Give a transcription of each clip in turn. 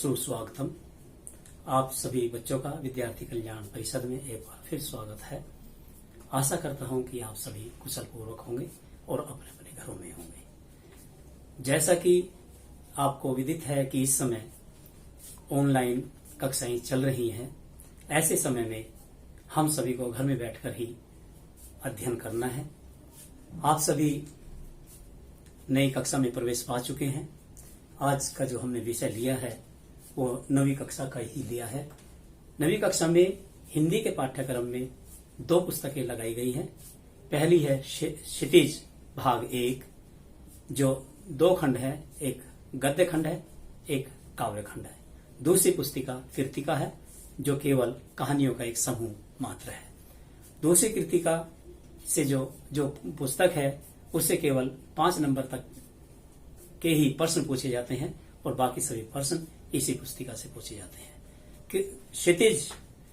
सुस्वागतम। आप सभी बच्चों का विद्यार्थी कल्याण परिषद में एक बार फिर स्वागत है। आशा करता हूं कि आप सभी कुशल पूर्वक होंगे और अपने अपने घरों में होंगे। जैसा कि आपको विदित है कि इस समय ऑनलाइन कक्षाएं चल रही हैं, ऐसे समय में हम सभी को घर में बैठकर ही अध्ययन करना है। आप सभी नई कक्षा में प्रवेश पा चुके हैं। आज का जो हमने विषय लिया है वो 9वीं कक्षा का ही लिया है। 9वीं कक्षा में हिंदी के पाठ्यक्रम में 2 पुस्तकें लगाई गई हैं। पहली है क्षितिज भाग 1, जो 2 खंड है, एक गद्य खंड है, एक काव्य खंड है। दूसरी पुस्तिका कृतिका है, जो केवल कहानियों का एक समूह मात्र है। दूसरी कृतिका से जो पुस्तक है उससे केवल 5 नंबर तक के ही प्रश्न पूछे जाते हैं और बाकी सभी प्रश्न इसी पुस्तिका से पूछे जाते हैं।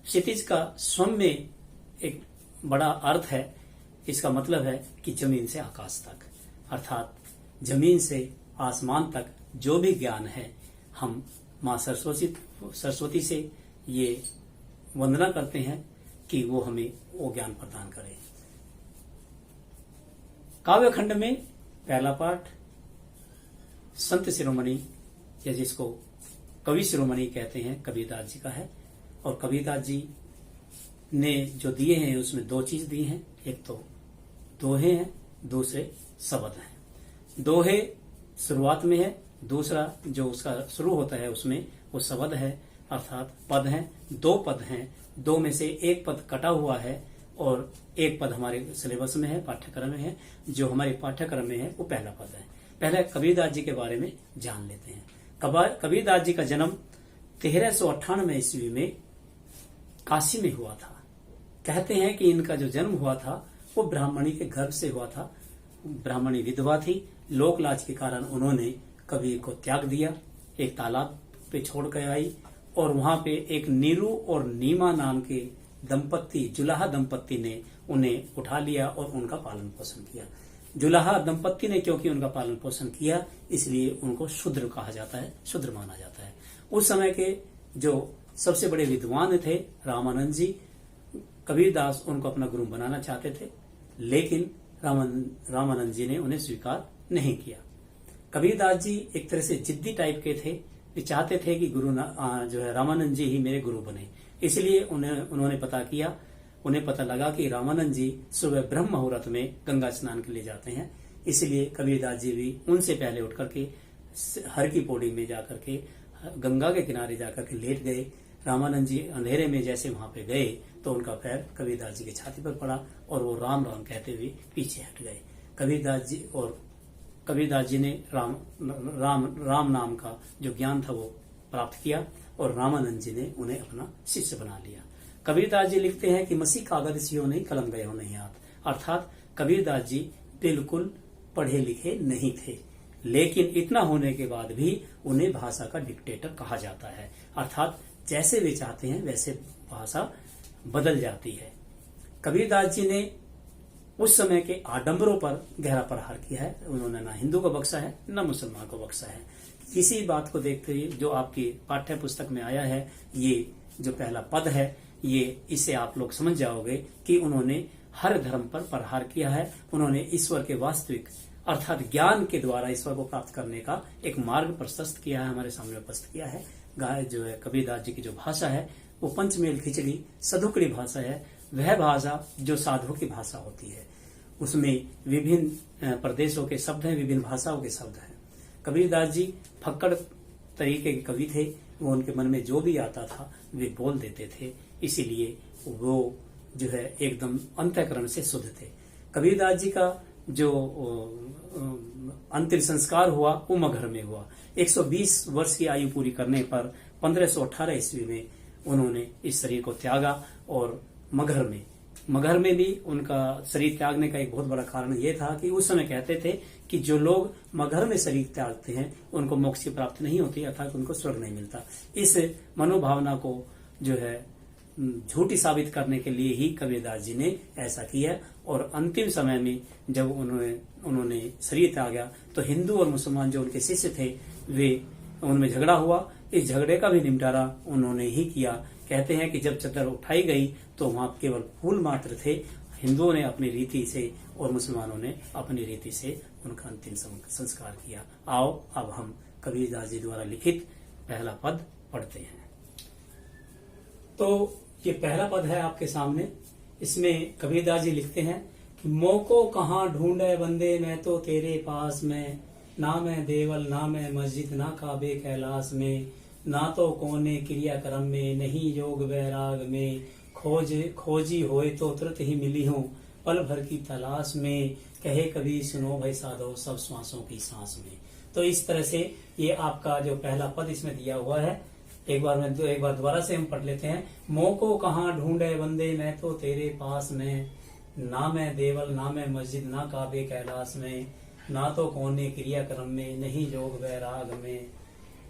क्षितिज का स्वयं में एक बड़ा अर्थ है। इसका मतलब है कि जमीन से आकाश तक, अर्थात जमीन से आसमान तक जो भी ज्ञान है, हम माँ सरस्वती से ये वंदना करते हैं कि वो हमें वो ज्ञान प्रदान करे। काव्य खंड में पहला पाठ संत शिरोमणि, या जिसको कवि शिरोमणि कहते हैं, कबीरदास जी का है। और कबीरदास जी ने जो दिए हैं उसमें 2 चीज दी हैं। एक तो दोहे हैं, दूसरे शब्द हैं। दोहे शुरुआत में है, दूसरा जो उसका शुरू होता है उसमें वो शब्द है, अर्थात पद हैं। 2 पद हैं, 2 में से एक पद कटा हुआ है और एक पद हमारे सिलेबस में है, पाठ्यक्रम में है। जो हमारे पाठ्यक्रम में है वो पहला पद है। पहले कबीरदास जी के बारे में जान लेते हैं। कबीरदास जी का जन्म 1398 ईस्वी में काशी में हुआ था। कहते हैं कि इनका जो जन्म हुआ था वो ब्राह्मणी के गर्भ से हुआ था। ब्राह्मणी विधवा थी। लोक लाज के कारण उन्होंने कबीर को त्याग दिया, एक तालाब पे छोड़ कर आई और वहां पे एक नीरू और नीमा नाम के दंपत्ति, जुलाहा दंपत्ति ने उन्हें उठा लिया और उनका पालन पोषण किया। जुलाहा दंपत्ति ने क्योंकि उनका पालन पोषण किया, इसलिए उनको शूद्र कहा जाता है, शूद्र माना जाता है। उस समय के जो सबसे बड़े विद्वान थे रामानंद जी, कबीरदास उनको अपना गुरु बनाना चाहते थे, लेकिन रामानंद जी ने उन्हें स्वीकार नहीं किया। कबीरदास जी एक तरह से जिद्दी टाइप के थे। वे चाहते थे कि जो है रामानंद जी ही मेरे गुरु बने। इसलिए उन्होंने पता किया। उन्हें पता लगा कि रामानंद जी सुबह ब्रह्म मुहूर्त में गंगा स्नान के लिए जाते हैं। इसलिए कबीरदास जी भी उनसे पहले उठ करके हर की पौड़ी में जाकर के गंगा के किनारे जाकर के लेट गए। रामानंद जी अंधेरे में जैसे वहां पे गए तो उनका पैर कबीरदास जी की छाती पर पड़ा और वो राम राम कहते हुए पीछे हट गए। कबीरदास जी ने राम नाम का जो ज्ञान था वो प्राप्त किया और रामानंद जी ने उन्हें अपना शिष्य बना लिया। कबीरदास जी लिखते हैं कि मसी कागज सियो नहीं, कलम गए हो नहीं हाथ। अर्थात कबीरदास जी बिल्कुल पढ़े लिखे नहीं थे, लेकिन इतना होने के बाद भी उन्हें भाषा का डिक्टेटर कहा जाता है। अर्थात जैसे वे चाहते हैं वैसे भाषा बदल जाती है। कबीरदास जी ने उस समय के आडंबरों पर गहरा प्रहार किया है। उन्होंने ना हिंदू को बख्शा है, न मुसलमान को बख्शा है। इसी बात को देखते हुए जो आपकी पाठ्य पुस्तक में आया है, ये जो पहला पद है, ये इससे आप लोग समझ जाओगे कि उन्होंने हर धर्म पर प्रहार किया है। उन्होंने ईश्वर के वास्तविक अर्थात ज्ञान के द्वारा ईश्वर को प्राप्त करने का एक मार्ग प्रशस्त किया है, हमारे सामने उपस्थित किया है। जो है कबीरदास जी की जो भाषा है वो पंचमेल खिचड़ी सधुकड़ी भाषा है। वह भाषा जो साधु की भाषा होती है, उसमें विभिन्न प्रदेशों के शब्द हैं, विभिन्न भाषाओं के शब्द हैं। कबीरदास जी फक्कड़ तरीके के कवि थे। वो उनके मन में जो भी आता था वे बोल देते थे, इसीलिए वो जो है एकदम अंतःकरण से शुद्ध थे। कबीरदास जी का जो अंतिम संस्कार हुआ वो मगहर में हुआ। 120 वर्ष की आयु पूरी करने पर 1518 ईस्वी में उन्होंने इस शरीर को त्यागा और मगहर में भी उनका शरीर त्यागने का एक बहुत बड़ा कारण यह था कि उस समय कहते थे कि जो लोग मगहर में शरीर त्यागते हैं उनको मोक्ष की प्राप्ति नहीं होती, अर्थात उनको स्वर्ग नहीं मिलता। इस मनोभावना को जो है झूठी साबित करने के लिए ही कबीरदास जी ने ऐसा किया और अंतिम समय में जब उन्होंने शरीर त्यागा तो हिंदू और मुसलमान जो उनके शिष्य थे वे उनमें झगड़ा हुआ, इस झगड़े का भी निपटारा उन्होंने ही किया। कहते हैं कि जब चद्दर उठाई गई तो वहां केवल फूल मात्र थे। हिंदुओं ने अपनी रीति से और मुसलमानों ने अपनी रीति से उनका अंतिम संस्कार किया। आओ अब हम कबीरदास जी द्वारा लिखित पहला पद पढ़ते हैं। तो ये पहला पद है आपके सामने। इसमें कबीरदास जी लिखते हैं कि मोको कहाँ ढूंढे बंदे, मैं तो तेरे पास में, ना मैं देवल ना मैं मस्जिद, ना काबे कैलाश में, ना तो कोने क्रियाक्रम में, नहीं योग वैराग में, खोजी होए तो तुरंत ही मिली हूँ पल भर की तलाश में, कहे कभी सुनो भाई साधो सब श्वासों की सांस में। तो इस तरह से ये आपका जो पहला पद इसमें दिया हुआ है, एक बार दोबारा से हम पढ़ लेते हैं। मोको कहाँ ढूंढे बंदे, मैं तो तेरे पास में, ना मैं देवल ना मैं मस्जिद, ना काबे कैलाश में, ना तो कोने क्रियाक्रम में, नहीं योग वैराग में,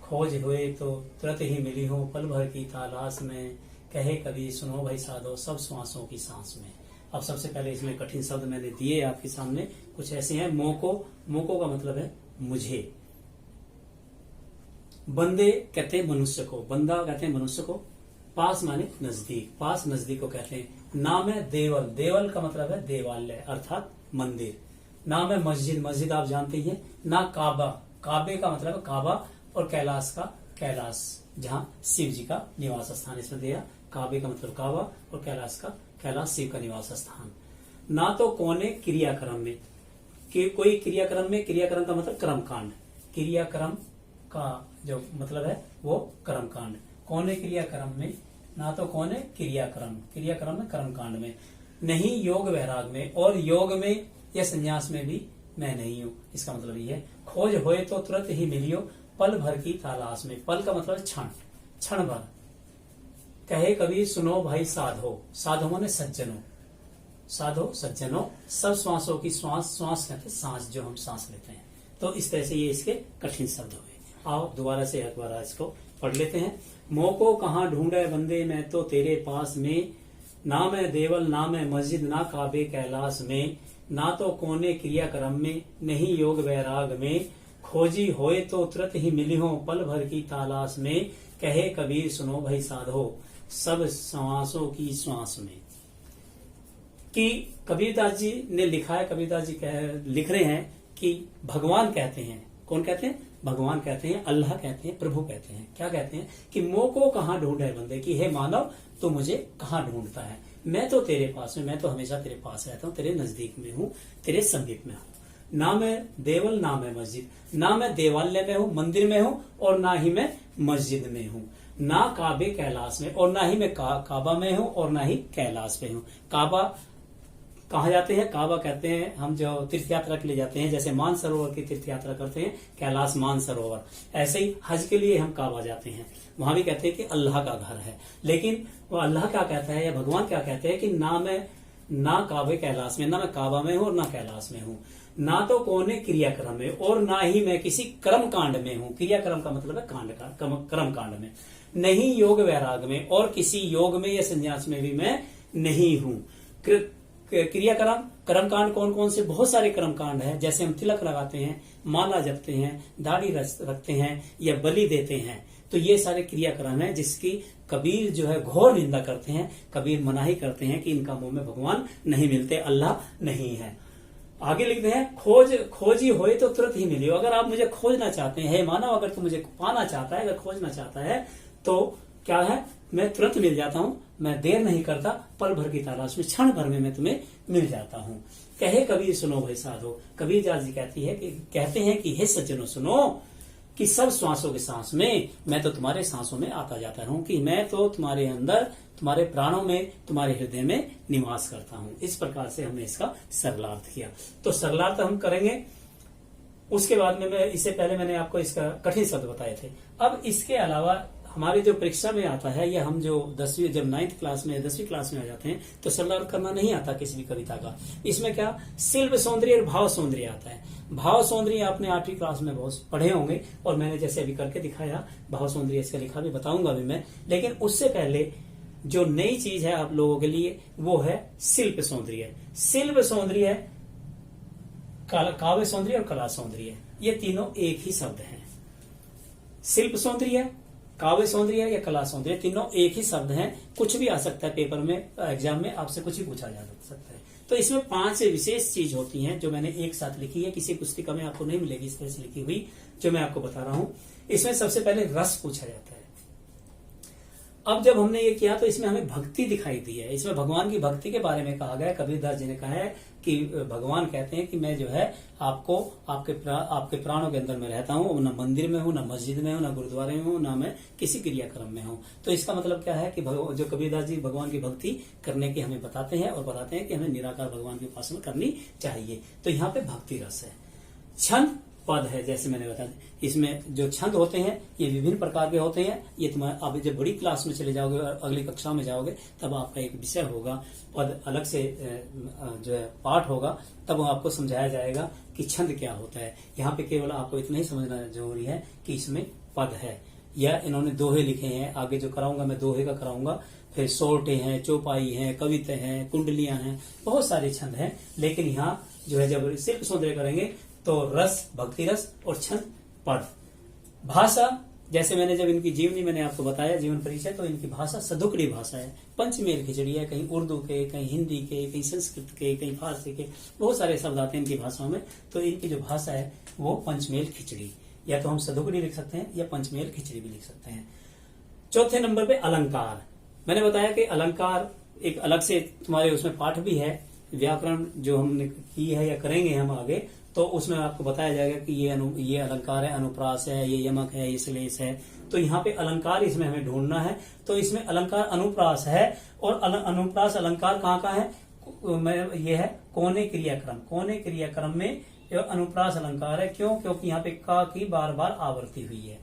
खोज हुए तो तुरंत ही मिली हूँ पल भर की तलाश में, कहे कभी सुनो भाई साधो सब श्वासों की सांस में। अब सबसे पहले इसमें कठिन शब्द मैंने दिए आपके सामने, कुछ ऐसे हैं। मोको का मतलब है मुझे, बंदे कहते हैं मनुष्य को, बंदा कहते हैं मनुष्य को, पास माने नजदीक, पास नजदीक को कहते हैं। नाम है देवल, देवल का मतलब है देवालय अर्थात मंदिर। नाम है मस्जिद, मस्जिद आप जानते ही हैं। ना काबा, काबे का मतलब है काबा, और कैलाश का कैलाश जहाँ शिव जी का निवास स्थान इसमें दिया। काबे का मतलब काबा और कैलाश का कैलाश शिव का निवास स्थान। ना तो कोने क्रियाक्रम में, कि कोई क्रियाक्रम में, क्रियाक्रम का मतलब कर्मकांड, क्रियाक्रम का जो मतलब है वो कर्मकांड। कोने क्रियाक्रम में, ना तो कोने क्रियाक्रम, क्रियाक्रम में कर्मकांड में, नहीं योग वैराग में, और योग में या संन्यास में भी मैं नहीं हूँ। इसका मतलब ये है। खोज होए तो तुरंत ही मिलियो पल भर की तलाश में, पल का मतलब क्षण, क्षण भर। कहे कभी सुनो भाई साधो, साधो माने सज्जनों, साधो सज्जनों सब श्वासों की श्वास, श्वास कहते सांस, जो हम सांस लेते हैं। तो इस तरह से ये इसके कठिन शब्द हुए। आओ दोबारा से एक बार इसको पढ़ लेते हैं। मोको कहाँ ढूंढे बंदे, मैं तो तेरे पास में, ना मैं देवल ना मैं मस्जिद, ना काबे कैलाश में, ना तो कोने क्रियाक्रम में, नहीं योग वैराग में, खोजी होए तो तुरंत ही मिली हो पल भर की तलाश में, कहे कबीर सुनो भाई साधो सब श्वासों की श्वास में। कि कबीरदास जी ने लिखा है, कबीरदास जी लिख रहे हैं कि भगवान कहते हैं, कौन कहते हैं? भगवान कहते हैं, अल्लाह कहते हैं, प्रभु कहते हैं। क्या कहते हैं कि मोको कहाँ ढूंढे बंदे, कि हे मानव तो मुझे कहाँ ढूंढता है, मैं तो तेरे पास में, मैं तो हमेशा तेरे पास रहता हूँ, तेरे नजदीक में हूँ, तेरे समीप में हूँ। ना मैं देवल ना मैं मस्जिद, ना मैं देवालय में हूँ, मंदिर में हूँ, और ना ही मैं मस्जिद में हूँ, ना काबे कैलाश में, और ना ही मैं काबा में हूँ, और ना ही कैलाश में हूँ। काबा कहाँ जाते हैं? काबा कहते हैं हम जो तीर्थ यात्रा के लिए जाते हैं, जैसे मानसरोवर की तीर्थ यात्रा करते हैं, कैलाश मानसरोवर, ऐसे ही हज के लिए हम काबा जाते हैं, वहां भी कहते हैं कि अल्लाह का घर है। लेकिन वो अल्लाह क्या कहता है या भगवान क्या कहते हैं कि ना मैं ना काबे कैलाश में, ना मैं काबा में हूँ और ना कैलाश में हूँ, ना तो कोने क्रियाक्रम में, और ना ही मैं किसी कर्म कांड में हूँ। क्रियाक्रम का मतलब है कांड का, कर्म कांड में, नहीं योग वैराग में, और किसी योग में या संन्यास में भी मैं नहीं हूँ। क्रियाक्रम, कर्मकांड कौन कौन से? बहुत सारे कर्मकांड है, जैसे हम तिलक लगाते हैं, माला जपते हैं, दाढ़ी रखते हैं या बलि देते हैं, तो ये सारे क्रियाक्रम है जिसकी कबीर जो है घोर निंदा करते हैं। कबीर मनाही करते हैं कि इनका मुंह में भगवान नहीं मिलते, अल्लाह नहीं है। आगे लिखते हैं खोजी होए तो तुरंत ही मिलियो। अगर आप मुझे खोजना चाहते हैं, मानव अगर तू मुझे पाना चाहता है, अगर खोजना चाहता है, तो क्या है, मैं तुरंत मिल जाता हूँ, मैं देर नहीं करता, पल भर की तलाश में क्षण भर में मैं तुम्हें मिल जाता हूँ। कहे कबीर सुनो भाई साधो, कबीरदास जी कहते हैं कि हे सज्जनों सुनो, कि सब श्वासों के सांस में मैं तो तुम्हारे सांसों में आता जाता हूँ, कि मैं तो तुम्हारे अंदर, तुम्हारे प्राणों में, तुम्हारे हृदय में निवास करता हूँ। इस प्रकार से हमने इसका सरलार्थ किया। तो सरलार्थ हम करेंगे, उसके बाद में इससे पहले मैंने आपको इसका कठिन शब्द बताए थे। अब इसके अलावा हमारी जो परीक्षा में आता है, या हम जो 10वीं जब 9th क्लास में 10वीं क्लास में आ जाते हैं, तो सरलार्थ करना नहीं आता किसी भी कविता का। इसमें क्या शिल्प सौंदर्य और भाव सौंदर्य आता है। भाव सौंदर्य आपने 8वीं क्लास में बहुत पढ़े होंगे, और मैंने जैसे अभी करके दिखाया, भाव सौंदर्य इसका लिखा भी बताऊंगा अभी मैं। लेकिन उससे पहले जो नई चीज है आप लोगों के लिए, वो है शिल्प सौंदर्य। शिल्प सौंदर्य है, काव्य सौंदर्य और कला सौंदर्य, ये तीनों एक ही शब्द हैं। शिल्प सौंदर्य, काव्य सौंदर्य या कला सौंदर्य, तीनों एक ही शब्द हैं। कुछ भी आ सकता है पेपर में, एग्जाम में आपसे कुछ भी पूछा जा सकता है। तो इसमें 5 विशेष चीज होती हैं जो मैंने एक साथ लिखी है, किसी पुस्तिका में आपको नहीं मिलेगी इस तरह से लिखी हुई जो मैं आपको बता रहा हूं। इसमें सबसे पहले रस पूछा जाता है। अब जब हमने ये किया तो इसमें हमें भक्ति दिखाई दी है। इसमें भगवान की भक्ति के बारे में कहा गया। कबीरदास जी ने कहा है कि भगवान कहते हैं कि मैं जो है आपको आपके प्राणों के अंदर में रहता हूँ, न मंदिर में हूँ, न मस्जिद में हूँ, न गुरुद्वारे में हूँ, न मैं किसी क्रियाक्रम में हूँ। तो इसका मतलब क्या है कि जो कबीरदास जी भगवान की भक्ति करने की हमें बताते हैं और बताते हैं कि हमें निराकार भगवान की उपासना करनी चाहिए। तो यहाँ पे भक्ति रस है। छंद पद है, जैसे मैंने बताया, इसमें जो छंद होते हैं ये विभिन्न प्रकार के होते हैं। ये तुम्हारे आप जब बड़ी क्लास में चले जाओगे और अगली कक्षा में जाओगे तब आपका एक विषय होगा, पद अलग से जो है पाठ होगा, तब आपको समझाया जाएगा कि छंद क्या होता है। यहाँ पे केवल आपको इतना ही समझना जरूरी है कि इसमें पद है, या इन्होंने दोहे लिखे हैं। आगे जो कराऊंगा मैं दोहे का कराऊंगा। फिर सोरठे हैं, चौपाई हैं, कविता हैं, कुंडलियां हैं, बहुत सारे छंद हैं। लेकिन यहाँ जो है जब शिल्प सौंदर्य करेंगे तो रस, भक्ति रस और छंद पद। भाषा, जैसे मैंने जब इनकी जीवनी मैंने आपको बताया, जीवन परिचय, तो इनकी भाषा सदुकड़ी भाषा है, पंचमेल खिचड़ी है। कहीं उर्दू के, कहीं हिंदी के, कहीं संस्कृत के, कहीं फारसी के, बहुत सारे शब्द आते हैं इनकी भाषाओं में। तो इनकी जो भाषा है वो पंचमेल खिचड़ी, या तो हम सदुकड़ी लिख सकते हैं या पंचमेल खिचड़ी भी लिख सकते हैं। चौथे नंबर पे अलंकार। मैंने बताया कि अलंकार एक अलग से तुम्हारे उसमें पाठ भी है, व्याकरण जो हमने की है या करेंगे हम आगे, तो उसमें आपको बताया जाएगा कि ये अलंकार है, अनुप्रास है, ये यमक है, ये श्लेष है। तो यहाँ पे अलंकार इसमें हमें ढूंढना है। तो इसमें अलंकार अनुप्रास है, और अनुप्रास अलंकार कहाँ है, ये है कोने क्रियाक्रम। कोने क्रियाक्रम में अनुप्रास अलंकार है। क्यों? क्योंकि यहाँ पे का की बार बार आवृत्ति हुई है,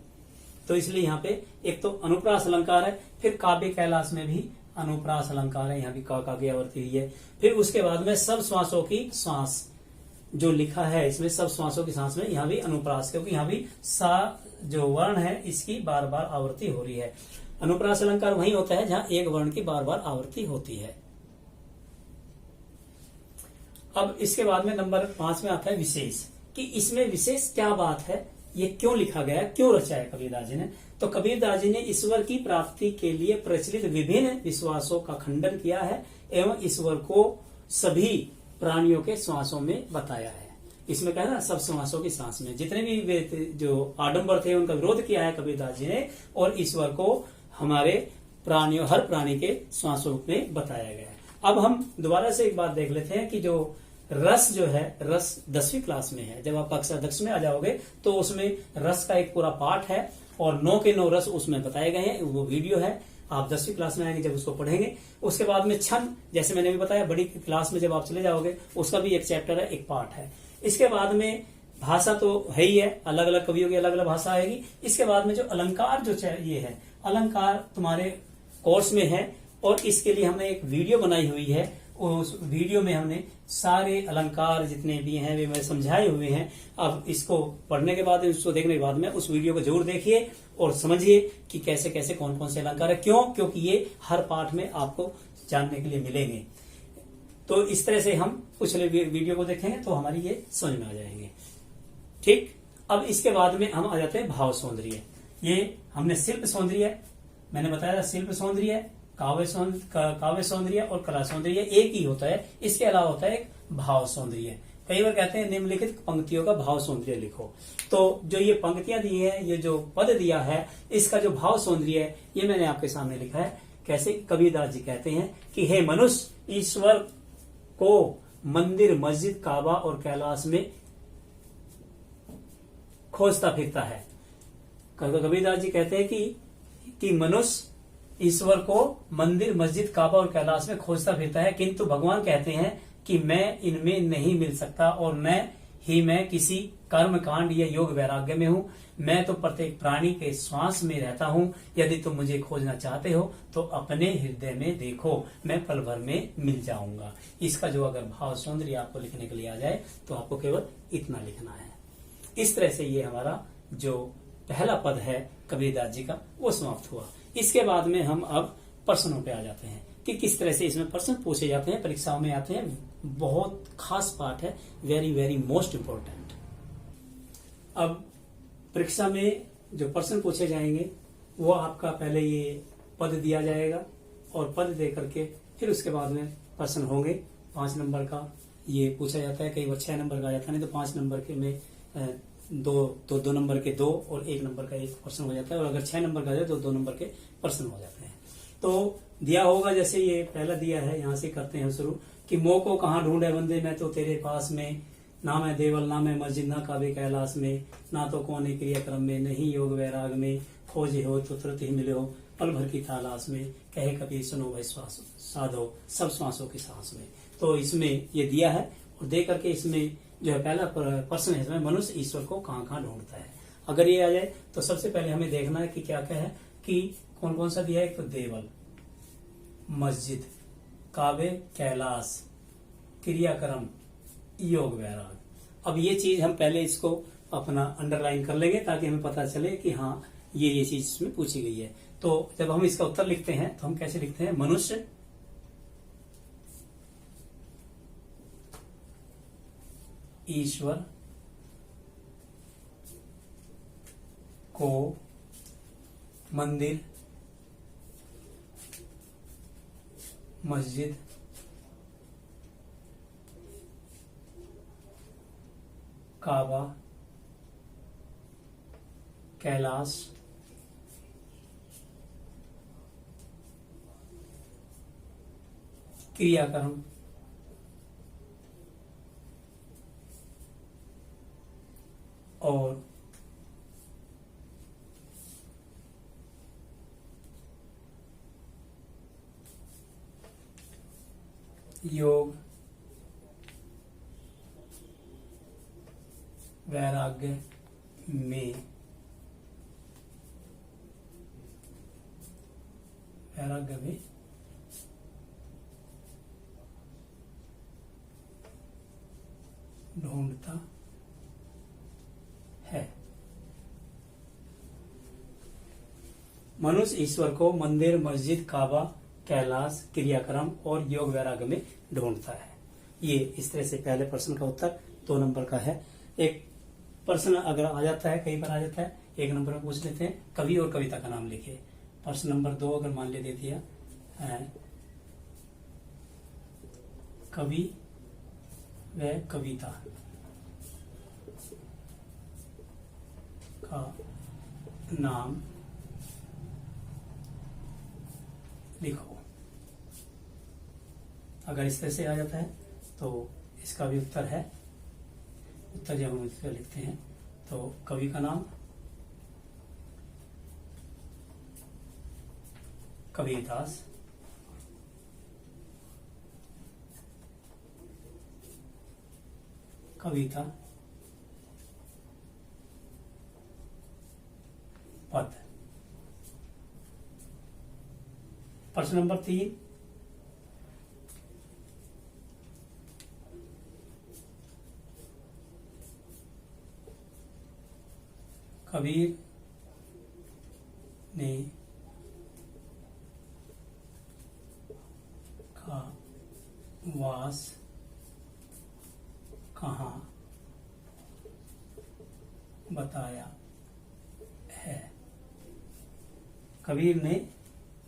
तो इसलिए यहाँ पे एक तो अनुप्रास अलंकार है। फिर काव्य कैलाश में भी अनुप्रास अलंकार है, यहाँ भी का की आवृत्ति हुई है। फिर उसके बाद में सब श्वासों की श्वास जो लिखा है इसमें, सब श्वासों की सांस में यहाँ भी अनुप्रास, क्योंकि यहाँ भी सा जो वर्ण है इसकी बार बार आवृत्ति हो रही है। अनुप्रास अलंकार वही होता है जहाँ एक वर्ण की बार बार आवृत्ति होती है। अब इसके बाद में नंबर 5 में आता है विशेष, कि इसमें विशेष क्या बात है, ये क्यों लिखा गया, क्यों रचा है कबीरदास जी ने। तो कबीरदास जी ने ईश्वर की प्राप्ति के लिए प्रचलित विभिन्न विश्वासों का खंडन किया है एवं ईश्वर को सभी प्राणियों के श्वासों में बताया है। इसमें क्या है ना, सब श्वासों की सांस में जितने भी जो आडंबर थे उनका विरोध किया है कबीरदास जी ने, और ईश्वर को हमारे प्राणियों, हर प्राणी के श्वासों में बताया गया है। अब हम दोबारा से एक बात देख लेते हैं कि जो रस जो है, रस 10वीं क्लास में है। जब आप कक्षा 10 में आ जाओगे तो उसमें रस का एक पूरा पाठ है और 9 के 9 रस उसमें बताए गए हैं। वो वीडियो है, आप 10वीं क्लास में आएंगे जब उसको पढ़ेंगे। उसके बाद में छंद, जैसे मैंने भी बताया, बड़ी क्लास में जब आप चले जाओगे उसका भी एक चैप्टर है, एक पार्ट है। इसके बाद में भाषा तो है ही है, अलग अलग कवियों की अलग अलग भाषा आएगी। इसके बाद में जो अलंकार जो ये है, अलंकार तुम्हारे कोर्स में है और इसके लिए हमने एक वीडियो बनाई हुई है। उस वीडियो में हमने सारे अलंकार जितने भी हैं वे मैं समझाए हुए हैं। अब इसको पढ़ने के बाद, इसको देखने के बाद में उस वीडियो को जरूर देखिए और समझिए कि कैसे कैसे कौन कौन से अलंकार है। क्यों? क्योंकि ये हर पाठ में आपको जानने के लिए मिलेंगे। तो इस तरह से हम पिछले वीडियो को देखेंगे तो हमारी ये समझ में आ जाएंगे। ठीक, अब इसके बाद में हम आ जाते हैं भाव सौंदर्य। ये हमने शिल्प सौंदर्य मैंने बताया, शिल्प सौंदर्य, काव्य सौंदर्य और कला सौंदर्य एक ही होता है। इसके अलावा होता है एक भाव सौंदर्य। कई बार कहते हैं निम्नलिखित पंक्तियों का भाव सौंदर्य लिखो। तो जो ये पंक्तियां दी है, ये जो पद दिया है, इसका जो भाव सौंदर्य है ये मैंने आपके सामने लिखा है। कैसे? कबीरदास जी कहते हैं कि हे मनुष्य, ईश्वर को मंदिर, मस्जिद, काबा और कैलाश में खोजता फिरता है। कबीरदास जी कहते हैं कि मनुष्य ईश्वर को मंदिर, मस्जिद, काबा और कैलाश में खोजता फिरता है, किंतु भगवान कहते हैं कि मैं इनमें नहीं मिल सकता और मैं किसी कर्म कांड या योग वैराग्य में हूँ। मैं तो प्रत्येक प्राणी के श्वास में रहता हूँ। यदि तुम मुझे खोजना चाहते हो तो अपने हृदय में देखो, मैं पल भर में मिल जाऊंगा। इसका जो अगर भाव सौंदर्य आपको लिखने के लिए आ जाए तो आपको केवल इतना लिखना है। इस तरह से ये हमारा जो पहला पद है कबीरदास जी का वो समाप्त हुआ। इसके बाद में हम अब प्रश्नों पे आ जाते हैं कि किस तरह से इसमें प्रश्न पूछे जाते हैं, परीक्षाओं में आते हैं। बहुत खास पार्ट है, वेरी वेरी मोस्ट इम्पोर्टेंट। अब परीक्षा में जो प्रश्न पूछे जाएंगे वो आपका पहले ये पद दिया जाएगा और पद दे करके फिर उसके बाद में प्रश्न होंगे। 5 नंबर का ये पूछा जाता है, कई बार 6 नंबर का आ जाता है, नहीं तो 5 नंबर के में दो नंबर के 2 और 1 नंबर का 1 प्रश्न हो जाता है, और अगर 6 नंबर का है तो 2 नंबर के प्रश्न हो जाते हैं। तो दिया होगा, जैसे ये पहला दिया है, यहाँ से करते हैं शुरू कि मोह को कहाँ ढूंढे बंदे, मैं तो तेरे पास में, ना मैं देवल ना मैं मस्जिद ना काबे कैलाश में, ना तो कौन क्रियाक्रम में, नहीं योग वैराग में, खोजे हो तो तुरंत ही मिले हो पल भर की थालाश में, कहे कभी सुनो भाई श्वास साधो सब श्वासों की सांस में। तो इसमें ये दिया है, और दे करके इसमें जो है पहला प्रश्न है, इसमें मनुष्य ईश्वर को कहाँ कहाँ ढूंढता है। अगर ये आ जाए तो सबसे पहले हमें देखना है कि क्या क्या है, कि कौन कौन सा दिया है। एक तो देवल, मस्जिद, काबे, कैलाश, क्रियाक्रम, योग वैराग। अब ये चीज हम पहले इसको अपना अंडरलाइन कर लेंगे ताकि हमें पता चले कि हाँ ये चीज इसमें पूछी गई है। तो जब हम इसका उत्तर लिखते हैं तो हम कैसे लिखते हैं, मनुष्य ईश्वर को मंदिर, मस्जिद, काबा, कैलाश, क्रियाक्रम, और योग वैराग्य में, ढूंढता है। मनुष्य ईश्वर को मंदिर, मस्जिद, काबा, कैलाश, क्रियाक्रम और योग वैराग्य में ढूंढता है। ये इस तरह से पहले प्रश्न का उत्तर 2 नंबर का है। एक प्रश्न अगर आ जाता है, कई बार आ जाता है, 1 नंबर में पूछ लेते हैं, कवि और कविता का नाम लिखे। प्रश्न नंबर 2 अगर मान ले दे दिया है, कवि व कविता का नाम लिखो। अगर इस तरह से आ जाता है तो इसका भी उत्तर है। उत्तर जब हम इसका लिखते हैं तो कवि का नाम कबीरदास, कविता पद। प्रश्न नंबर 3, कबीर ने का वास कहाँ बताया है। कबीर ने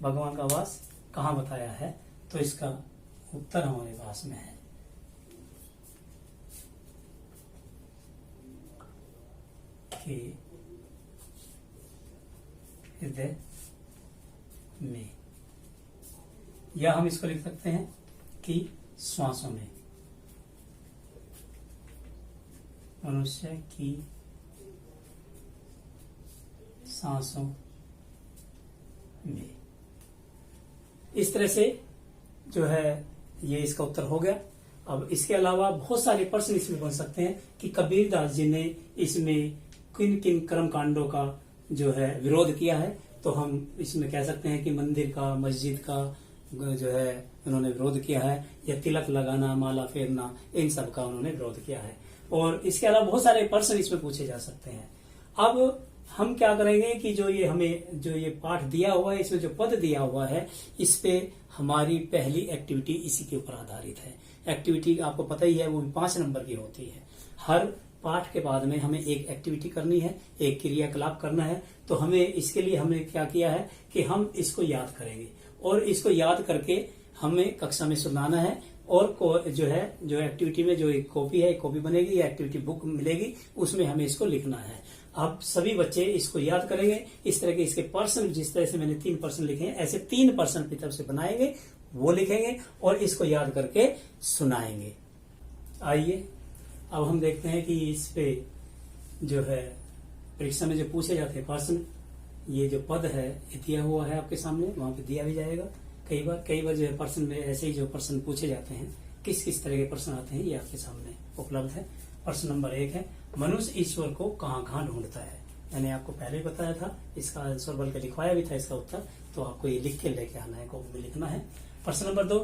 भगवान का वास कहाँ बताया है, तो इसका उत्तर हमारे पास में है कि हृदय में, या हम इसको लिख सकते हैं कि श्वासों में, मनुष्य की सांसों में। इस तरह से जो है ये इसका उत्तर हो गया। अब इसके अलावा बहुत सारे प्रश्न इसमें बन सकते हैं कि कबीरदास जी ने इसमें किन किन कर्म कांडों का जो है विरोध किया है। तो हम इसमें कह सकते हैं कि मंदिर का, मस्जिद का जो है उन्होंने विरोध किया है, या तिलक लगाना, माला फेरना, इन सब का उन्होंने विरोध किया है। और इसके अलावा बहुत सारे प्रश्न इसमें पूछे जा सकते हैं। अब हम क्या करेंगे कि जो ये हमें जो ये पाठ दिया हुआ है, इसमें जो पद दिया हुआ है, इस पे हमारी पहली एक्टिविटी इसी के ऊपर आधारित है। एक्टिविटी आपको पता ही है, वो भी 5 नंबर की होती है। हर पाठ के बाद में हमें एक एक्टिविटी करनी है, एक क्रियाकलाप करना है। तो हमें इसके लिए हमने क्या किया है कि हम इसको याद करेंगे और इसको याद करके हमें कक्षा में सुनाना है। और जो एक्टिविटी में जो एक कॉपी बनेगी या एक्टिविटी बुक मिलेगी, उसमें हमें इसको लिखना है। अब सभी बच्चे इसको याद करेंगे। इस तरह के इसके पर्सन, जिस तरह से मैंने 3 पर्सन लिखे हैं, ऐसे 3 पर्सन की तरफ से बनाएंगे, वो लिखेंगे और इसको याद करके सुनाएंगे। आइए अब हम देखते हैं कि इस पे जो है परीक्षा में जो पूछे जाते हैं प्रश्न, ये जो पद है ये दिया हुआ है आपके सामने, वहां पे दिया भी जाएगा। कई बार जो है प्रश्न में ऐसे ही जो प्रश्न पूछे जाते हैं, किस किस तरह के प्रश्न आते हैं, ये आपके सामने उपलब्ध है। प्रश्न नंबर 1 है, मनुष्य ईश्वर को कहाँ कहाँ ढूंढता है। मैंने आपको पहले ही बताया था, इसका आंसर बल्कि लिखवाया भी था इसका उत्तर, तो आपको ये लिख के लेके आना है, कॉपी में लिखना है। प्रश्न नंबर 2,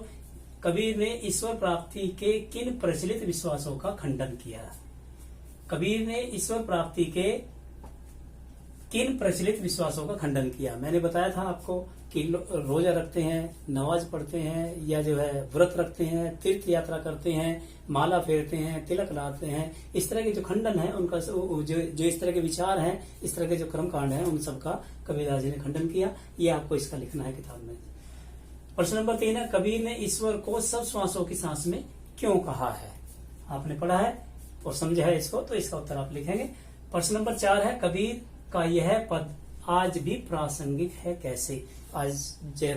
कबीर ने ईश्वर प्राप्ति के किन प्रचलित विश्वासों का खंडन किया। कबीर ने ईश्वर प्राप्ति के किन प्रचलित विश्वासों का खंडन किया। मैंने बताया था आपको कि रोजा रखते हैं, नमाज पढ़ते हैं, या जो है व्रत रखते हैं, तीर्थ यात्रा करते हैं, माला फेरते हैं, तिलक लाते हैं, इस तरह के जो खंडन है उनका जो इस तरह के विचार हैं, इस तरह के जो कर्मकांड है, उन सबका कबीरदास जी ने खंडन किया। ये आपको इसका लिखना है किताब में। प्रश्न नंबर 3 है, कबीर ने ईश्वर को सब श्वासों की सांस में क्यों कहा है। आपने पढ़ा है और समझा है इसको, तो इसका उत्तर आप लिखेंगे। प्रश्न नंबर 4 है, कबीर का यह पद आज भी प्रासंगिक है कैसे। आज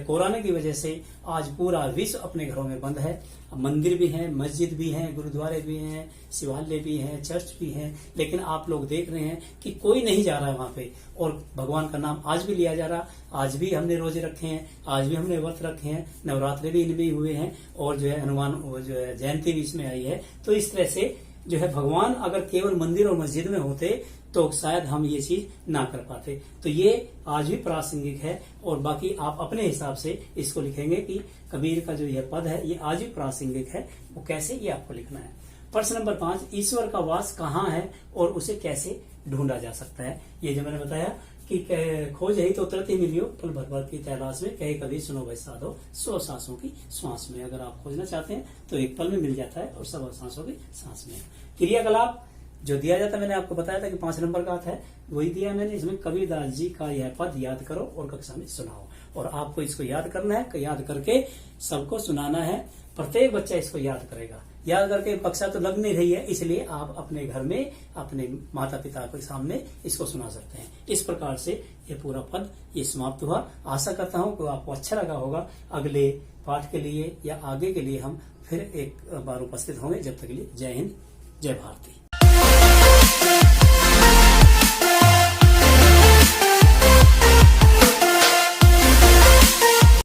कोरोना की वजह से आज पूरा विश्व अपने घरों में बंद है। मंदिर भी हैं, मस्जिद भी हैं, गुरुद्वारे भी हैं, शिवालय भी हैं, चर्च भी हैं, लेकिन आप लोग देख रहे हैं कि कोई नहीं जा रहा है वहां पे, और भगवान का नाम आज भी लिया जा रहा। आज भी हमने रोजे रखे हैं, आज भी हमने व्रत रखे हैं, नवरात्रे भी इनमें हुए हैं, और जो है हनुमान जो है जयंती भी इसमें आई है। तो इस तरह से जो है भगवान अगर केवल मंदिर और मस्जिद में होते तो शायद हम ये चीज ना कर पाते। तो ये आज भी प्रासंगिक है, और बाकी आप अपने हिसाब से इसको लिखेंगे कि कबीर का जो यह पद है ये आज भी प्रासंगिक है। वो कैसे, ये आपको लिखना है। प्रश्न नंबर 5, ईश्वर का वास कहाँ है और उसे कैसे ढूंढा जा सकता है। ये जो मैंने बताया कि खोज यही तो तुरंत ही मिलियो, पल भर भर की तलाश में कहे कभी सुनो भाई साधो, 100 सांसों की श्वास में। अगर आप खोजना चाहते हैं तो एक पल में मिल जाता है, और 100 सांसों की सांस में। क्रियाकलाप जो दिया जाता है, मैंने आपको बताया था कि 5 नंबर का आता है, वही दिया मैंने। इसमें कबीरदास जी का यह पद याद करो और कक्षा में सुनाओ, और आपको इसको याद करना है। याद करके सबको सुनाना है। प्रत्येक बच्चा इसको याद करेगा। याद करके कक्षा तो लग नहीं रही है, इसलिए आप अपने घर में अपने माता पिता के सामने इसको सुना सकते हैं। इस प्रकार से ये पूरा पद ये समाप्त हुआ। आशा करता हूँ कि आपको अच्छा लगा होगा। अगले पाठ के लिए या आगे के लिए हम फिर एक बार उपस्थित होंगे। जब तक के लिए जय हिंद, जय भारती।